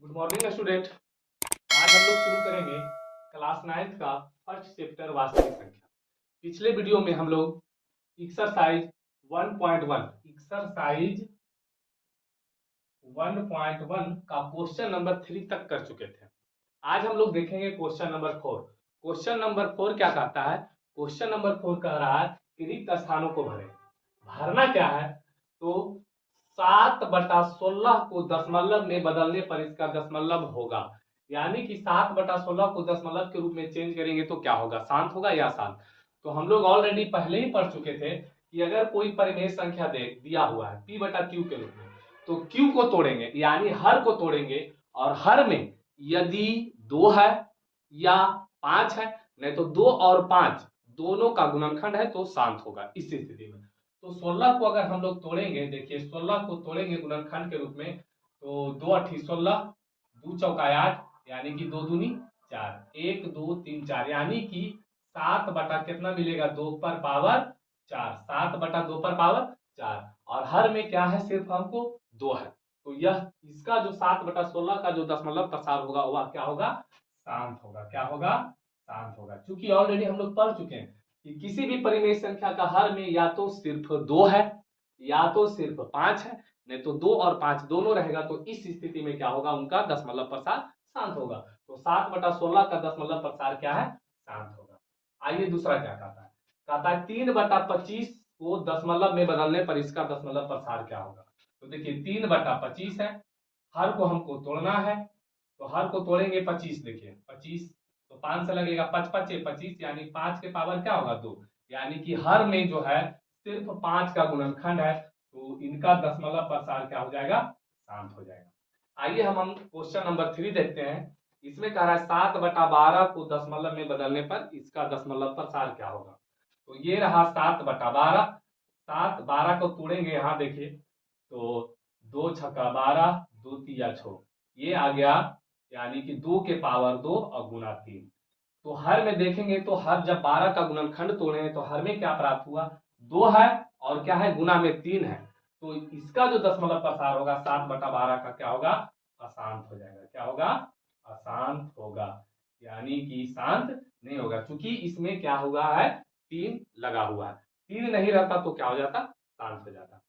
Good morning student. आज हम लोग शुरू करेंगे क्लास 9th का फर्स्ट चैप्टर वास्तविक संख्या। पिछले वीडियो में हम लोग एक्सरसाइज 1.1 का क्वेश्चन नंबर 3 तक कर चुके थे। आज हम लोग देखेंगे क्वेश्चन नंबर 4। क्वेश्चन नंबर 4 क्या कहता है? क्वेश्चन नंबर 4 कह रहा है कि रिक्त स्थानों को भरें। भरना क्या है? तो 7/16 को दशमलव में बदलने पर इसका दशमलव होगा, यानी कि 7/16 को दशमलव के रूप में चेंज करेंगे तो क्या होगा? शांत होगा या शांत? तो हम लोग ऑलरेडी पहले ही पढ़ चुके थे कि अगर कोई परिमेय संख्या दिया हुआ है p/q के रूप में, तो q को तोड़ेंगे यानी हर को तोड़ेंगे, और हर में यदि 2 है या 5 है, नहीं तो 2 और 5 दोनों का गुणनखंड है तो शांत होगा इस स्थिति में। तो 16 को अगर हम लोग तोड़ेंगे, देखिए 16 को तोड़ेंगे गुणनखंड के रूप में, तो 2 8 16, 2 चौका 8, यानी कि 2 दूनी 4, 1 2 3 4, यानी कि 7 बटा कितना मिलेगा? 2 पर पावर 4, 7/2 पर पावर 4, और हर में क्या है? सिर्फ हमको 2 है। तो यह इसका जो 7/16 का जो दशमलव प्रसार होगा वह क्या होगा? शांत होगा। क्या होगा? शांत होगा। चूंकि ऑलरेडी हम लोग पढ़ चुके हैं कि किसी भी परिमेय संख्या का हर में या तो सिर्फ 2 है या तो सिर्फ 5 है, नहीं तो 2 और 5 दोनों रहेगा, तो इस स्थिति में क्या होगा? उनका दशमलव प्रसार शांत होगा। तो 7/16 का दशमलव प्रसार क्या है? शांत होगा। आइए दूसरा क्या कहता है? कहता है 3/25 को दशमलव में बदलने पर इसका दशमलव प्रसार क्या होगा? तो देखिए 3/25 है, हर को हमको तोड़ना है, तो हर को तोड़ेंगे 25, देखिए 25 तो 5 से लगेगा, 5 5 25, यानी 5 के पावर क्या होगा? 2, यानी कि हर में जो है सिर्फ 5 का गुणनखंड है, तो इनका दशमलव प्रसार क्या हो जाएगा? शांत हो जाएगा। आइए हम क्वेश्चन नंबर 3 देखते हैं। इसमें कह रहा है 7/12 को दशमलव में बदलने पर इसका दशमलव प्रसार क्या होगा? तो ये रहा 7/12। 7 12 को तोड़ेंगे, यहाँ देखिए, तो 2 छक्का 12, 2 तिया 6, ये आ गया, यानी कि 2 के पावर 2 और गुना 3। तो हर में देखेंगे तो हर जब 12 का गुणनखंड तोड़े तो हर में क्या प्राप्त हुआ? 2 है, और क्या है? गुना में 3 है। तो इसका जो दशमलव प्रसार होगा 7/12 का क्या होगा? अशांत हो जाएगा। क्या होगा? अशांत होगा, यानी कि शांत नहीं होगा, क्योंकि इसमें क्या हुआ है? 3 लगा हुआ है। 3 नहीं रहता तो क्या हो जाता? शांत हो जाता।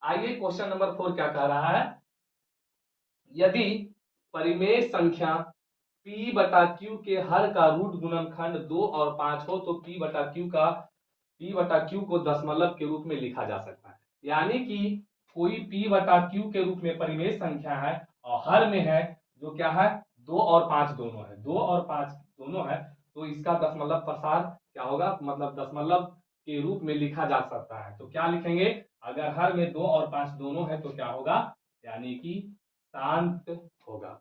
आइए क्वेश्चन नंबर 4 क्या कह रहा है? यदि परिमेय संख्या p/q के हर का रूट गुणनखंड 2 और 5 हो, तो p/q को दशमलव के रूप में लिखा जा सकता है। यानी कि कोई p/q के रूप में परिमेय संख्या है और हर में है जो क्या है? 2 और 5 दोनों है, 2 और 5 दोनों है, तो इसका दशमलव प्रसार क्या होगा? मतलब दशमलव के रूप में लिखा जा सकता है। तो क्या लिखेंगे? अगर हर में 2 और 5 दोनों है तो क्या होगा? यानी कि शांत होगा।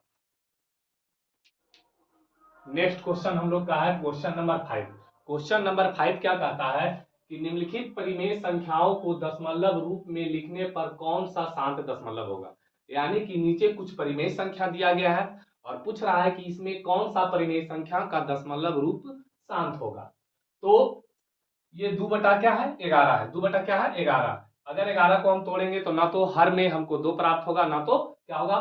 नेक्स्ट क्वेश्चन हम लोग का है क्वेश्चन नंबर 5। क्वेश्चन नंबर 5 क्या कहता है कि निम्नलिखित परिमेय संख्याओं को दशमलव रूप में लिखने पर कौन सा शांत दशमलव होगा? यानी कि नीचे कुछ परिमेय संख्या दिया गया है और पूछ रहा है कि इसमें कौन सा परिमेय संख्या का दशमलव रूप शांत होगा। तो ये 2 बटा क्या है? 11 है। 2 बटा क्या है? 11। अगर 11 को हम तोड़ेंगे तो ना तो हर में हमको 2 प्राप्त होगा, ना तो क्या होगा?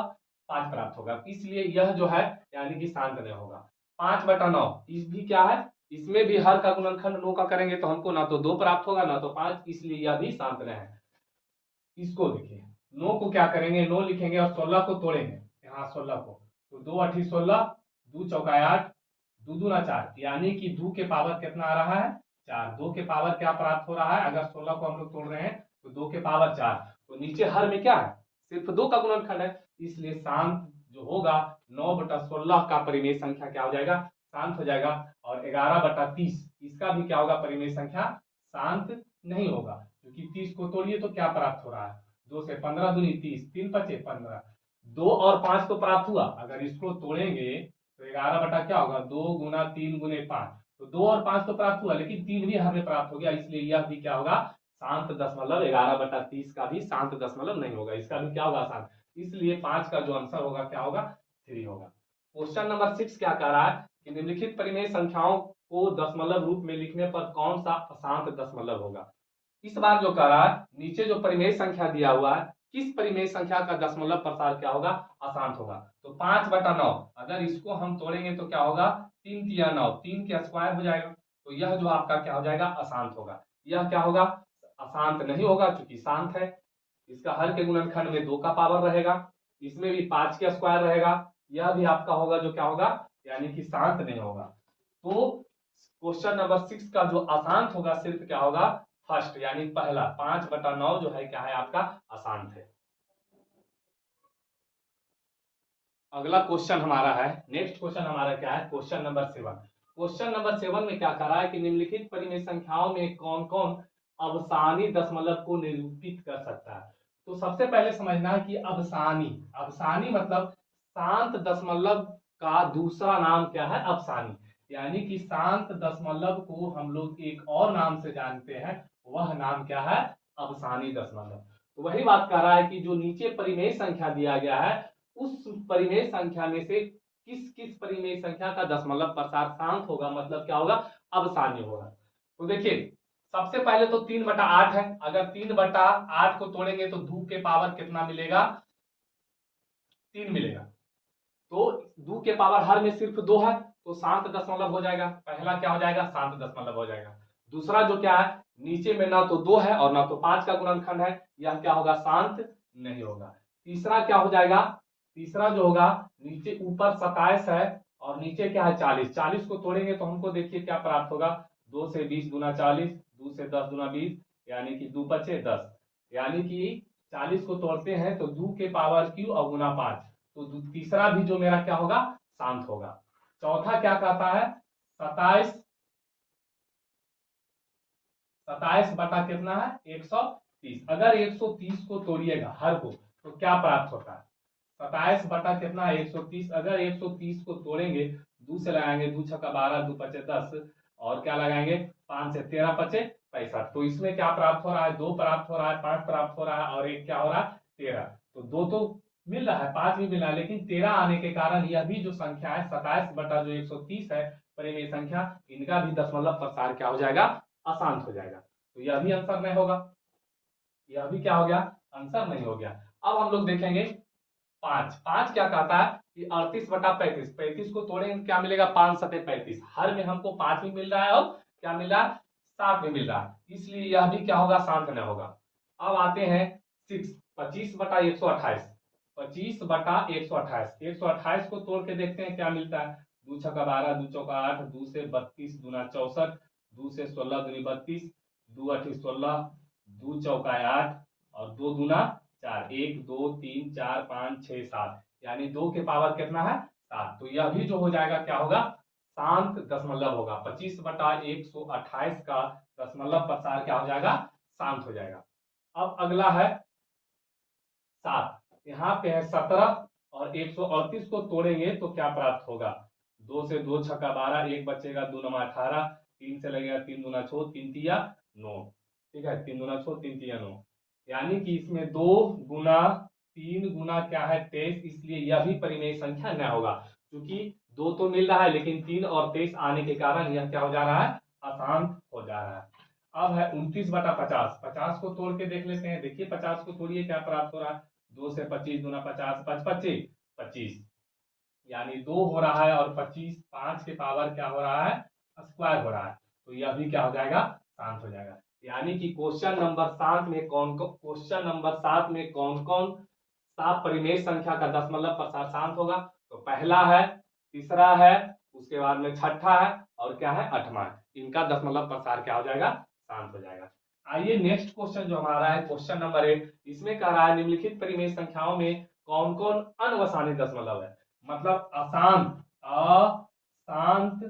5 प्राप्त होगा, इसलिए यह जो है यानी कि शांत नहीं होगा। 5/9 इस भी क्या है? इसमें भी हर का गुणनखंड 9 का करेंगे तो हमको ना तो 2 प्राप्त होगा ना तो 5, इसलिए यह भी शांत नहीं है। इसको देखिए, 9 को क्या करेंगे? 9 लिखेंगे और 16 को तोड़ेंगे, यहाँ 16 को, तो 2 8 16, 2 चौका 8, 2 दूना 4, यानी कि 2 के पावर कितना आ रहा है? 4। 2 के पावर क्या प्राप्त हो रहा है? अगर 16 को हम लोग तोड़ रहे हैं तो 2 के पावर 4, तो नीचे हर में क्या है? सिर्फ 2 का गुणनखंड है, इसलिए शांत जो होगा 9/16 का परिमेय संख्या क्या हो जाएगा? शांत हो जाएगा। और 11/30 इसका भी क्या होगा? परिमेय संख्या शांत नहीं होगा, क्योंकि 30 को तोड़िए तो क्या प्राप्त हो रहा है? 2 से 15 दूनी 30, 3 5 15, 2 और 5 तो प्राप्त हुआ। अगर इसको तोड़ेंगे तो 11 बटा क्या होगा? 2 गुना 3 गुने 5, तो 2 और 5 तो प्राप्त हुआ, लेकिन 3 भी हमें प्राप्त हो गया, इसलिए यह भी क्या होगा? शांत दशमलव। 11/30 का भी शांत दशमलव नहीं होगा, इसका भी क्या होगा? शांत। इसलिए 5 का जो आंसर होगा क्या होगा? 3 होगा। क्वेश्चन नंबर 6 क्या कह रहा है कि निम्नलिखित परिमेय संख्याओं को दशमलव रूप में लिखने पर कौन सा अशांत दशमलव होगा? इस बार जो कह रहा है, नीचे जो परिमेय संख्या दिया हुआ है किस परिमेय संख्या का दशमलव प्रसार क्या होगा, अशांत होगा। तो 5/9 अगर इसको हम तोड़ेंगे तो क्या होगा, 3 तिया 9, 3 के स्क्वायर हो जाएगा। तो यह जो आपका क्या हो जाएगा, अशांत होगा। यह क्या होगा, अशांत नहीं होगा क्योंकि शांत है। इसका हर के गुणनखंड में 2 का पावर रहेगा, इसमें भी 5 के स्क्वायर रहेगा। यह भी आपका होगा जो क्या होगा, यानी कि शांत नहीं होगा। तो क्वेश्चन नंबर 6 का जो अशांत होगा सिर्फ क्या होगा, फर्स्ट यानी पहला 5/9 जो है क्या है आपका, अशांत है। अगला क्वेश्चन हमारा है, नेक्स्ट क्वेश्चन हमारा क्या है, क्वेश्चन नंबर 7। क्वेश्चन नंबर 7 में क्या कर रहा है कि निम्नलिखित परिमेय संख्याओं में कौन कौन अवसानी दशमलव को निरूपित कर सकता है। तो सबसे पहले समझना है कि अवसानी, अवसानी मतलब शांत दशमलव का दूसरा नाम क्या है, अवसानी। यानी कि शांत दशमलव को हम लोग एक और नाम से जानते हैं, वह नाम क्या है, अवसानी दशमलव। तो वही बात कर रहा है कि जो नीचे परिमेय संख्या दिया गया है उस परिमेय संख्या में से किस किस परिमेय संख्या का दशमलव प्रसार शांत होगा, मतलब क्या होगा, अवसानी होगा। तो देखिए सबसे पहले तो 3/8 है, अगर 3/8 को तोड़ेंगे तो 2 के पावर कितना मिलेगा, 3 मिलेगा। तो 2 के पावर हर में सिर्फ 2 है तो शांत दशमलव हो जाएगा, पहला क्या हो जाएगा, शांत दशमलव हो जाएगा। दूसरा जो क्या है, नीचे में ना तो 2 है और ना तो 5 का गुणनखंड है, यह क्या होगा, शांत नहीं होगा। तीसरा क्या हो जाएगा, तीसरा जो होगा, नीचे ऊपर 27 है और नीचे क्या है 40, 40 को तोड़ेंगे तो हमको देखिए क्या प्राप्त होगा, 2 से 20 गुना 40, 2 से 10 गुना 20, यानी कि 2 पचे 10, यानी कि 40 को तोड़ते हैं तो 2 के पावर क्यू और गुना 5, तो तीसरा भी जो मेरा क्या होगा, शांत होगा। चौथा क्या कहता है, 27, 27 बटा कितना है, 130। अगर 130 को तोड़िएगा हर को तो क्या प्राप्त होता है, 27 बटा कितना है, 130। अगर 130 को तोड़ेंगे, 2 से लगाएंगे, 2 छक्का 12, 2 पचे 10 और क्या लगाएंगे 5 से 13 पचे 65। तो इसमें क्या प्राप्त हो रहा है, 2 प्राप्त हो रहा है, 5 प्राप्त हो रहा है और एक क्या हो रहा है 13। तो 2 तो मिल रहा है, 5 भी मिल रहा है, लेकिन 13 आने के कारण यह भी जो संख्या है 27 बटा जो 130 है परिमेय संख्या, इनका भी दशमलव प्रसार क्या हो जाएगा, अशांत हो जाएगा। तो यह भी आंसर नहीं होगा, यह भी क्या हो गया, आंसर नहीं हो गया। अब हम लोग देखेंगे 5, 5 क्या कहता है कि 38/35, 35 को तोड़ेंगे क्या मिलेगा, 5 सते 35, हर में हमको 5 भी मिल रहा है और क्या मिल रहा है, 7 भी मिल रहा है, इसलिए यह भी क्या होगा, शांत नहीं होगा। अब आते हैं 6, 25/128, 25/128, 128 को तोड़ के देखते हैं क्या मिलता है, 2 छक्का 12, 2 चौका 8, 2 से 32 दूना 64, 2 से 16 दूनी 32, 2 अठी 16, 2 चौका 8 और 2 दूना 4, 1 2 3 4 5 6 7, यानी 2 के पावर कितना है, 7। तो यह भी जो हो जाएगा क्या होगा, शांत दशमलव होगा। 25/128 का दशमलव प्रसार क्या हो जाएगा, शांत हो जाएगा। अब अगला है 7, यहाँ पे है 17 और 138 को तोड़ेंगे तो क्या प्राप्त होगा, 2 से 2 छक्का 12, 1 बचेगा 2 नमा 18, 3 से लगेगा 3 दूना 6, 3 तिया 9, ठीक है 3 दूना 6, 3 तिया 9, यानी कि इसमें 2 गुना 3 गुना क्या है 23, इसलिए यह भी परिमेय संख्या न होगा, क्योंकि 2 तो मिल रहा है लेकिन 3 और 23 आने के कारण यह क्या हो जा रहा है, अशांत हो जा रहा है। अब है 29/50, 50 को तोड़ के देख लेते हैं, देखिए 50 को तोड़िए क्या प्राप्त हो रहा है, 2 से 25 दूना 50, 5 25 25, यानी 2 हो रहा है और 25 5 के पावर क्या हो रहा है, स्क्वायर हो रहा है, तो यह भी क्या हो जाएगा, शांत हो जाएगा। यानी कि क्वेश्चन नंबर 7 में क्वेश्चन नंबर 7 में कौन कौन सा परिमेय संख्या का दशमलव प्रसार शांत होगा, तो पहला है, तीसरा है, उसके बाद में छठा है और क्या है, आठवां है, इनका दशमलव प्रसार क्या हो जाएगा, शांत हो जाएगा। आइए नेक्स्ट क्वेश्चन जो हमारा है क्वेश्चन नंबर 8, इसमें कह रहा है निम्नलिखित परिमेय संख्याओं में कौन कौन अनवसानी दशमलव है, मतलब अशांत, अशांत,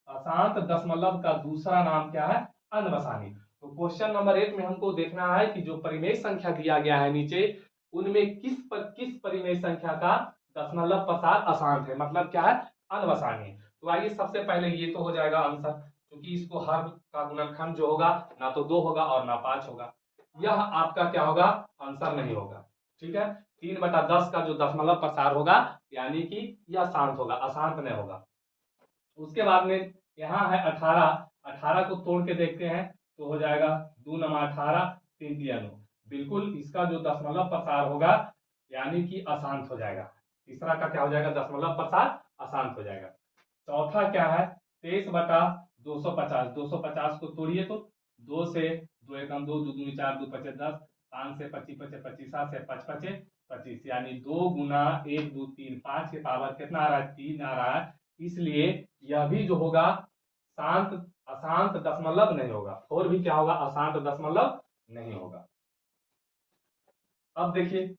अशांत दशमलव का दूसरा नाम क्या है, अनवसानी। तो क्वेश्चन नंबर 8 में हमको देखना है कि जो परिमेय संख्या दिया गया है नीचे, उनमें किस परिमेय संख्या का दशमलव प्रसार अशांत है, मतलब क्या है, अनवसानी। तो आइए सबसे पहले ये तो हो जाएगा आंसर, क्योंकि इसको हर का गुणनखंड जो होगा ना तो 2 होगा और ना 5 होगा, यह आपका क्या होगा, आंसर नहीं होगा। ठीक है, 3/10 का जो दशमलव प्रसार होगा यानी कि यह शांत होगा, अशांत नहीं होगा। उसके बाद में यहाँ है 18, 18 को तोड़ के देखते हैं तो हो जाएगा 2 नमा 18, 3 तिया 9, बिल्कुल इसका जो दशमलव प्रसार होगा यानी कि अशांत हो जाएगा। तीसरा का क्या हो जाएगा, दशमलव प्रसार अशांत हो जाएगा। चौथा क्या है, 23/250, 250 को तोड़िए तो 2 से 2 एकम 2, 2 दूनी 4, 2 पचे 10, 5 से 25 पचे 25, 7 से 5 पचे 25, यानी 2 गुना 1 2 3 5 के पावर कितना आ रहा है, 3 आ रहा है। इसलिए यह भी जो होगा शांत अशांत दशमलव नहीं होगा। 4 भी क्या होगा, अशांत दशमलव नहीं होगा। अब देखिए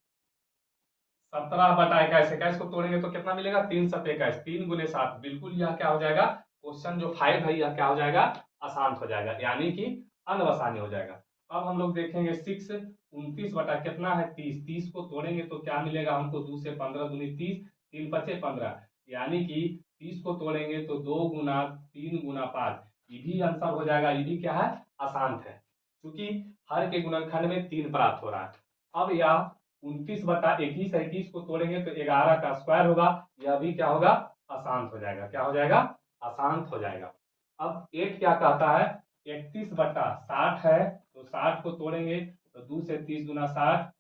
17/21, 21 को तोड़ेंगे तो कितना मिलेगा, 3 7 21, 3 गुने 7, बिल्कुल यह क्या हो जाएगा, क्वेश्चन जो 5 है यह क्या हो जाएगा, अशांत हो जाएगा, यानी कि अनवसानी हो जाएगा। अब हम लोग देखेंगे 6, 29 बटा कितना है 30, 30 को तोड़ेंगे तो क्या मिलेगा हमको, 2 से 15 दूनी 30, 3 पचे 15, यानी कि 30 को तोड़ेंगे तो 2 गुना 3 गुना 5, ये भी आंसर हो जाएगा, ये भी क्या है, अशांत है, क्योंकि हर के गुणनखंड में 3 प्राप्त हो रहा है। अब यह 29/21, 21 को तोड़ेंगे तो 11 का स्क्वायर होगा, यह भी क्या होगा, अशांत हो जाएगा, क्या हो जाएगा, अशांत हो जाएगा। अब 8 क्या कहता है, 31/60 है तो 60 को तोड़ेंगे तो 2 से 30 गुना 60,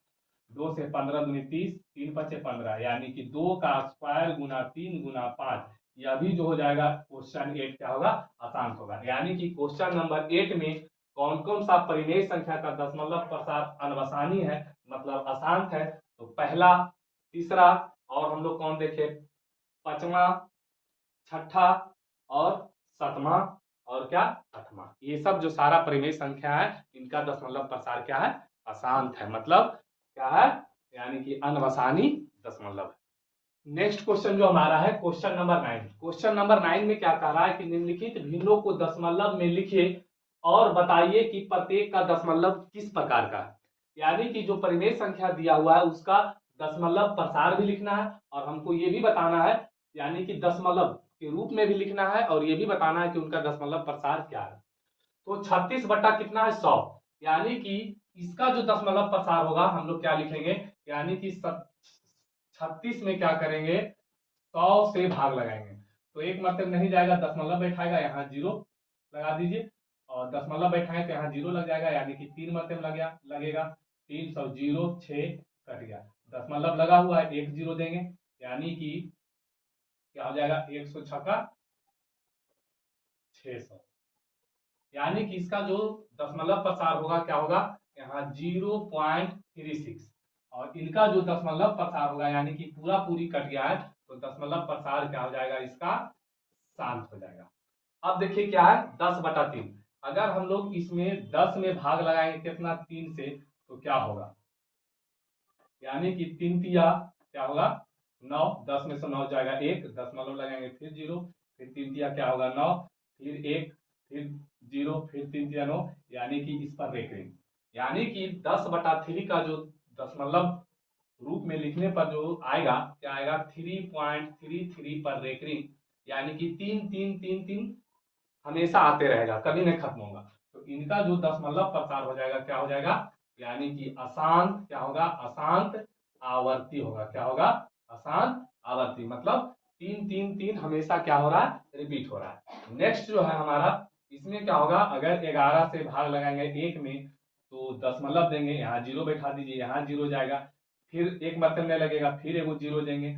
2 से 15 दूनी 30, 3 पचे 15, यानी कि 2 का स्क्वायर गुना 3 गुना 5, यह भी जो हो जाएगा क्वेश्चन 8 क्या होगा, अशांत होगा। यानी कि क्वेश्चन नंबर 8 में कौन कौन सा परिमेय संख्या का दशमलव प्रसार अनवसानी है, मतलब अशांत है, तो पहला, तीसरा, और हम लोग कौन देखे, पांचवा, छठा और सातवां, और क्या, आठवां, ये सब जो सारा परिमेय संख्या है इनका दशमलव प्रसार क्या है, अशांत है, मतलब क्या है, यानी कि अनवसानी दशमलव है। नेक्स्ट क्वेश्चन जो हमारा है क्वेश्चन नंबर 9, क्वेश्चन नंबर 9 में क्या कह रहा है कि निम्नलिखित भिन्नों को दशमलव में लिखिए और बताइए कि प्रत्येक का दशमलव किस प्रकार का है। यानी कि जो परिमेय संख्या दिया हुआ है उसका दशमलव प्रसार भी लिखना है और हमको ये भी बताना है, यानी कि दशमलव के रूप में भी लिखना है और ये भी बताना है कि उनका दशमलव प्रसार क्या है। तो 36 बटा कितना है 100, यानी कि इसका जो दशमलव प्रसार होगा हम लोग क्या लिखेंगे, यानी कि 36 में क्या करेंगे, 100 से भाग लगाएंगे तो एक मतलब नहीं जाएगा, दशमलव बैठाएगा, यहाँ 0 लगा दीजिए, और दशमलव बैठाएं तो यहाँ 0 लग जाएगा, यानी कि 3 मतलब लगेगा 300, 0 6 कट गया, दशमलव लगा हुआ है, 1 0 देंगे, यानी कि क्या हो जाएगा, 100 छक्का 600, यानी कि इसका जो दशमलव प्रसार होगा क्या होगा, यहाँ 0.36, और इनका जो दशमलव प्रसार होगा यानी कि पूरा पूरी कट गया है तो दशमलव प्रसार क्या हो जाएगा, इसका शांत हो जाएगा। अब देखिए क्या है 10/3, अगर हम लोग इसमें 10 में भाग लगाएंगे कितना, 3 से, तो क्या होगा, यानी कि 3 तिया क्या होगा 9, 10 में से 9 जाएगा 1, दशमलव लगाएंगे फिर 0, फिर 3 तिया क्या होगा 9, फिर 1, फिर 0, फिर 3 तिया 9, यानी कि इस पर रेखिंग, यानी कि 10/3 का जो दशमलव रूप में लिखने पर जो आएगा क्या आएगा, 3.33 पर रेखिंग, यानी कि 3 3 3 3 हमेशा आते रहेगा, कभी नहीं खत्म होगा, तो इनका जो दशमलव प्रसार हो जाएगा क्या हो जाएगा, यानी कि अशांत क्या होगा, अशांत आवर्ती होगा, क्या होगा, अशांत आवर्ती, मतलब 3 3 3 हमेशा क्या हो रहा है, रिपीट हो रहा है। नेक्स्ट जो है हमारा, इसमें क्या होगा, अगर 11 से भाग लगाएंगे 1 में तो दशमलव देंगे, यहाँ 0 बैठा दीजिए, यहाँ 0 जाएगा, फिर एक मतलब नहीं लगेगा, फिर एगो 0 देंगे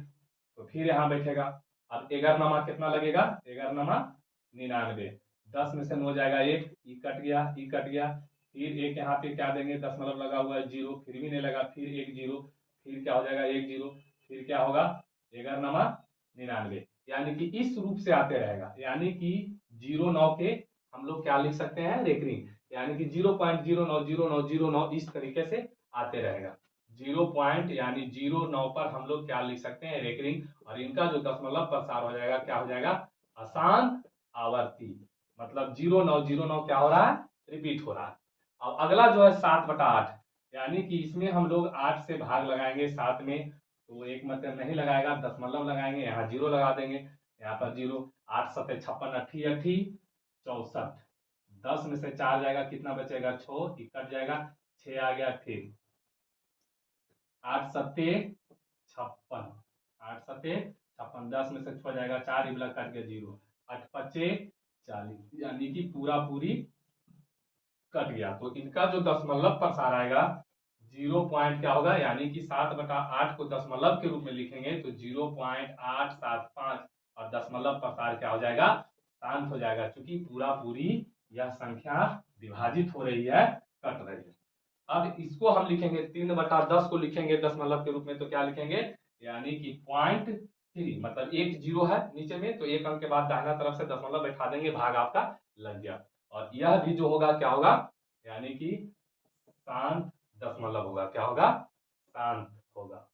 तो फिर यहाँ बैठेगा, अब 11 नमा कितना लगेगा, 11 नमा 99, 10 में से 9 जाएगा 1, ई कट गया, ई कट गया, फिर एक यहाँ पे क्या देंगे, दशमलव लगा हुआ है 0, फिर भी नहीं लगा, फिर 1 0, फिर क्या हो जाएगा 1 0, फिर क्या होगा 11 नमा 99, यानी कि इस रूप से आते रहेगा, यानी कि 09 के हम लोग क्या लिख सकते हैं, रेकरिंग, यानी कि 0.090909 इस तरीके से आते रहेगा, 0 पॉइंट यानी 09 पर हम लोग क्या लिख सकते हैं, रेकरिंग, और इनका जो दशमलव प्रसार हो जाएगा क्या हो जाएगा, अशांत आवर्ती, मतलब 0909 क्या हो रहा है, रिपीट हो रहा है। अब अगला जो है 7/8, यानी कि इसमें हम लोग 8 से भाग लगाएंगे 7 में तो एक मतलब नहीं लगाएगा, दशमलव लगाएंगे, यहाँ 0 लगा देंगे, यहाँ पर 0, 8 7 56 80 80 64, 10 में से 4 जाएगा, कितना बचेगा 6, कट जाएगा, 6 आ गया, फिर 8 7 56, 8 7 56, 10 में से 6 जाएगा 4, इबला कट गया 0, 8 5 40, यानी कि पूरा पूरी कट गया, तो इनका जो दशमलव प्रसार आएगा 0 पॉइंट क्या होगा, यानी कि 7/8 को दशमलव के रूप में लिखेंगे तो 0.875 और दशमलव प्रसार क्या हो जाएगा, शांत हो जाएगा, क्योंकि पूरा पूरी यह संख्या विभाजित हो रही है, कट रही है। अब इसको हम लिखेंगे 3/10 को लिखेंगे दशमलव के रूप में तो क्या लिखेंगे, यानी कि 0.3, मतलब एक जीरो है नीचे में तो एक अंक के बाद दाहिना तरफ से दशमलव बैठा देंगे, भाग आपका लग गया। और यह भी जो होगा क्या होगा, यानी कि शांत दशमलव होगा, क्या होगा, शांत होगा।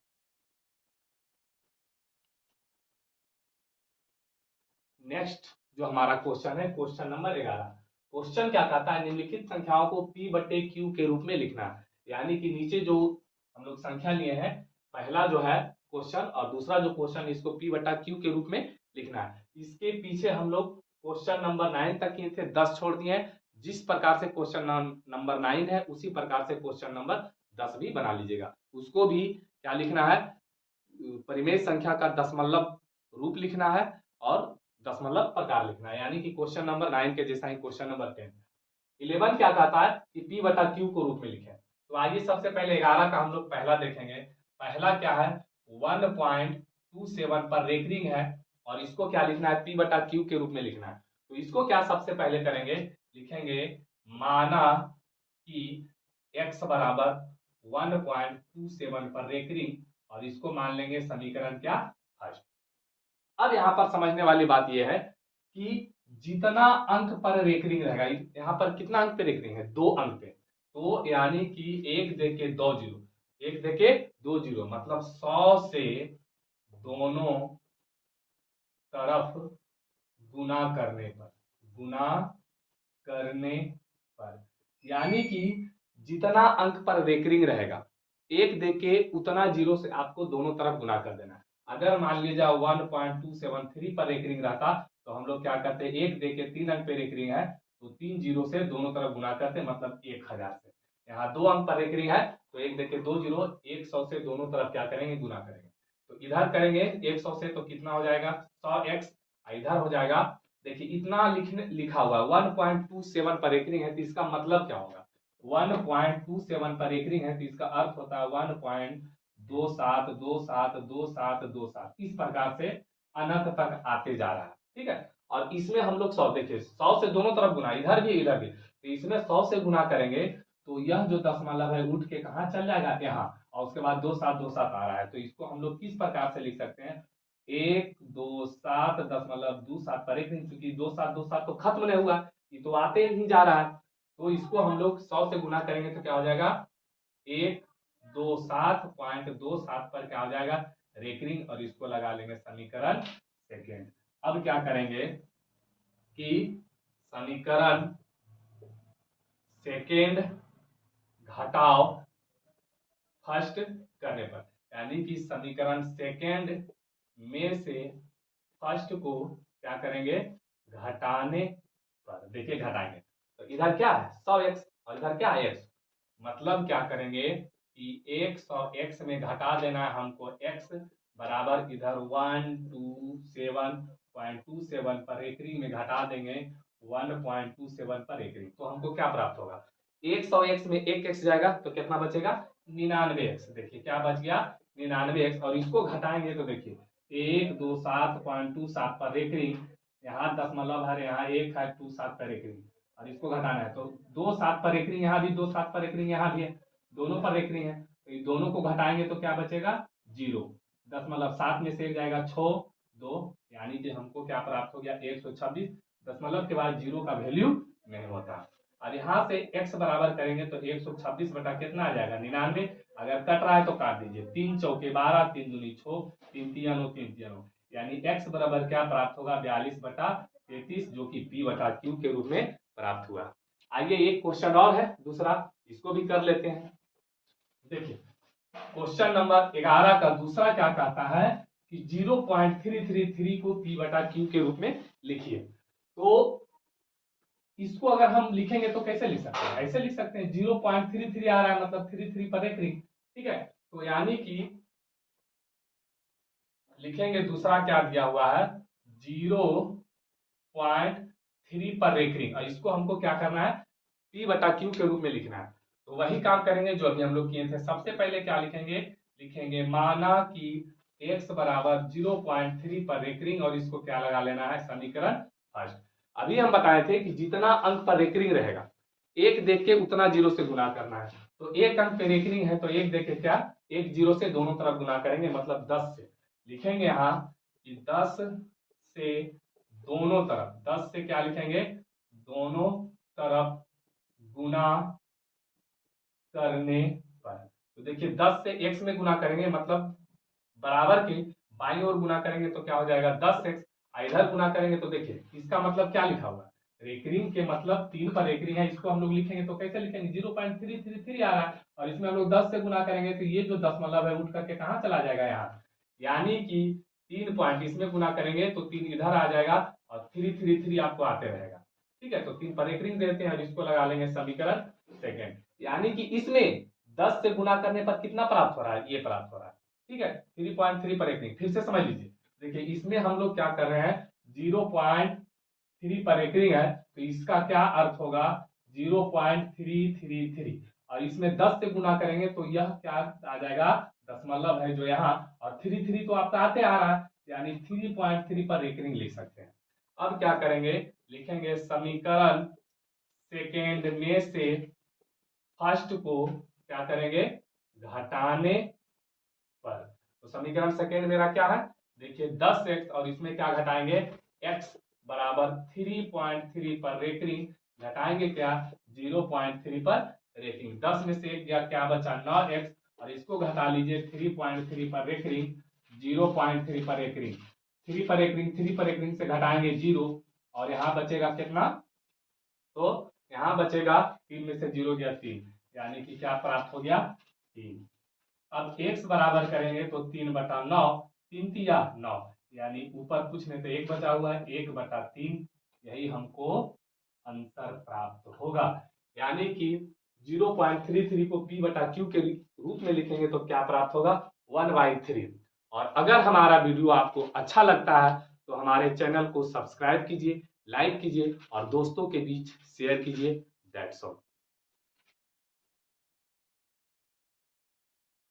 नेक्स्ट जो हमारा क्वेश्चन है, क्वेश्चन नंबर 11। क्वेश्चन क्या कहता है, निम्नलिखित संख्याओं को p/q के रूप में लिखना। यानी कि नीचे जो हम लोग संख्या लिए हैं, पहला जो है क्वेश्चन और दूसरा जो क्वेश्चन, इसको p/q के रूप में लिखना है। इसके पीछे हम लोग क्वेश्चन नंबर 9 तक किए थे, 10 छोड़ दिए। जिस प्रकार से क्वेश्चन नंबर 9 है उसी प्रकार से क्वेश्चन नंबर 10 भी बना लीजिएगा। उसको भी क्या लिखना है, परिमेय संख्या का दशमलव रूप लिखना है और दशमलव प्रकार लिखना है, यानी कि क्वेश्चन नंबर 9 के जैसा ही क्वेश्चन नंबर 10। 11 क्या कहता है कि p/q को रूप में लिखें। तो आइए सबसे पहले 11 का हम लोग पहला देखेंगे। पहला क्या है, 1.27 पर रेकरिंग है और इसको क्या लिखना है, p/q के रूप में लिखना है। तो इसको क्या सबसे पहले करेंगे, लिखेंगे माना कि x बराबर 1.27 पर रेकरिंग और इसको मान लेंगे समीकरण क्या, फर्स्ट। अब यहाँ पर समझने वाली बात यह है कि जितना अंक पर रेकरिंग रहेगा, यहाँ पर कितना अंक पे रेकरिंग है, 2 अंक पे, तो यानी कि एक देके 2 जीरो, एक देके 2 जीरो, मतलब 100 से दोनों तरफ गुना करने पर, गुना करने पर, यानी कि जितना अंक पर रेकरिंग रहेगा, एक देके उतना जीरो से आपको दोनों तरफ गुना कर देना है। अगर मान लीजिए 1.273 पर रेकरिंग रहता तो हम लोग क्या करते, एक देके 3 अंक पे रेकरिंग है तो 3 जीरो से दोनों तरफ गुना करते, मतलब 1000 से। यहाँ 2 अंक पर रेकरिंग है तो एक देके 2 जीरो, 100 से दोनों तरफ क्या करेंगे, गुना करेंगे। तो इधर करेंगे 100 से तो कितना हो जाएगा, 100x, इधर हो जाएगा, देखिए इतना लिखा हुआ है 1.27 पर रेकरिंग है तो इसका मतलब क्या होगा, 1.27 पर रेकरिंग है तो इसका अर्थ होता है 1.27272727, इस प्रकार से अनंत तक आते जा रहा है, ठीक है। और इसमें हम लोग 100, देखिए 100 से दोनों तरफ गुना, इधर भी इधर भी, तो इसमें 100 से गुना करेंगे तो यह जो दशमलव है उठ के कहाँ चल जाएगा, यहाँ, और उसके बाद 2727 आ रहा है। तो इसको हम लोग किस प्रकार से लिख सकते हैं, 127.27 पर रेकरिंग, क्योंकि 2727 तो खत्म नहीं हुआ, ये तो आते ही जा रहा है। तो इसको हम लोग 100 से गुना करेंगे तो क्या हो जाएगा, 127.27 पर क्या हो जाएगा, रेकरिंग, और इसको लगा लेंगे समीकरण सेकेंड। अब क्या करेंगे कि समीकरण सेकेंड घटाओ फर्स्ट करने पर, यानी कि समीकरण सेकेंड में से फर्स्ट को क्या करेंगे, घटाने पर, देखिए घटाएंगे तो इधर क्या है 100x और इधर क्या है x, मतलब क्या करेंगे कि 100x में घटा देना है हमको x बराबर, इधर 127.27 पर रेकरिंग में घटा देंगे 1.27 पर रेकरिंग, तो हमको क्या प्राप्त होगा, 100x में एक x जाएगा तो कितना बचेगा, 99x। देखिए क्या बच गया, 99x, और इसको घटाएंगे तो देखिए 127.27 पर रेकरिंग, यहाँ दशमलव है, यहाँ एक है 27 पर रेकरिंग, और इसको घटाना है तो 27 पर रेकरिंग, यहाँ भी 27 पर रेकरिंग, यहाँ भी है, दोनों पर रेकरिंग है, तो ये दोनों को घटाएंगे तो क्या बचेगा, 0, दशमलव 7 में से एक जाएगा 6 2, यानी कि हमको क्या प्राप्त हो गया 126। दशमलव के बाद 0 का वैल्यू नहीं होता। और यहाँ से x बराबर करेंगे तो 126 बटा कितना आ जाएगा, 99। अगर कट रहा है तो काट दीजिए, 3 चौके 12, 3 दूनी 6, 3 तियानो 3 तियानो, यानी x बराबर क्या प्राप्त होगा, 42/33, जो कि p/q के रूप में प्राप्त हुआ। आइए एक क्वेश्चन और है दूसरा, इसको भी कर लेते हैं। देखिए क्वेश्चन नंबर 11 का दूसरा क्या कहता है कि 0.333 को p/q के रूप में लिखिए। तो इसको अगर हम लिखेंगे तो कैसे लिख सकते हैं, ऐसे लिख सकते हैं, 0.33 आ रहा है मतलब 33 पर रेकरिंग, ठीक है। तो यानी कि लिखेंगे, दूसरा क्या दिया हुआ है 0.3 पर रेकरिंग, और इसको हमको क्या करना है, p/q के रूप में लिखना है। तो वही काम करेंगे जो अभी हम लोग किए थे। सबसे पहले क्या लिखेंगे, लिखेंगे माना कि x बराबर 0.3 पर रेकरिंग, और इसको क्या लगा लेना है, समीकरण फर्स्ट। अभी हम बताए थे कि जितना अंक पर रेकरिंग रहेगा एक देख के उतना जीरो से गुना करना है। तो एक अंक पे रेकरिंग है तो एक देख के क्या, एक जीरो से दोनों तरफ गुना करेंगे, मतलब 10 से लिखेंगे यहाँ कि 10 से दोनों तरफ, 10 से क्या लिखेंगे, दोनों तरफ गुना करने पर। तो देखिए 10 से x में गुना करेंगे मतलब बराबर के बाईं ओर गुना करेंगे तो क्या हो जाएगा 10x, इधर गुना करेंगे तो देखिए इसका मतलब क्या लिखा हुआ है, रेकरिंग के मतलब 3 पर रेकरिंग है, इसको हम लोग लिखेंगे तो कैसे लिखेंगे, 0.333 आ रहा है, और इसमें हम लोग 10 से गुना करेंगे तो ये जो दशमलव है उठ करके कहाँ चला जाएगा यहाँ, यानी कि 3 पॉइंट इसमें गुना करेंगे तो 3 इधर आ जाएगा और 333 आपको आते रहेगा। ठीक है, तो 3 पर रेकरिंग देते हैं और इसको लगा लेंगे समीकरण सेकेंड। यानी कि इसमें 10 से गुना करने पर कितना प्राप्त हो रहा है, ये प्राप्त हो रहा है। ठीक है, 3.3 पर एकरिंग, फिर से समझ लीजिए। देखिए इसमें हम लोग क्या कर रहे हैं, 0.3 पर एकरिंग है तो इसका क्या अर्थ होगा 0.333, और इसमें 10 से गुना करेंगे तो यह क्या आ जाएगा, दशमलव है जो यहाँ, और 33 तो आपका आते आ रहा है, यानी 3.3 पर एकरिंग लिख सकते हैं। अब क्या करेंगे, लिखेंगे समीकरण सेकेंड में से फर्स्ट को क्या करेंगे, घटाने पर। तो समीकरण सेकेंड मेरा क्या है, देखिए 10x और इसमें क्या घटाएंगे, x बराबर 3.3 पर रेकरिंग, घटाएंगे क्या 0.3 पर रेकरिंग, 10 में से एक गया क्या बचा 9x, और इसको घटा लीजिए 3.3 पर रेकरिंग, 0.3 पर रेकरिंग, 3 पर रेकरिंग, 3 पर रेकरिंग से घटाएंगे 0, और यहाँ बचेगा कितना, तो यहाँ बचेगा 3 में से 0 गया 3, यानी कि क्या प्राप्त हो गया 3। अब x बराबर करेंगे तो 3/9, 3 तिया 9, यानी ऊपर कुछ नहीं तो 1 बचा हुआ है, 1/3, यही हमको आंसर प्राप्त होगा। यानी कि 0.33 को p/q के रूप में लिखेंगे तो क्या प्राप्त होगा 1/3। और अगर हमारा वीडियो आपको अच्छा लगता है तो हमारे चैनल को सब्सक्राइब कीजिए, लाइक कीजिए और दोस्तों के बीच शेयर कीजिए। That's all.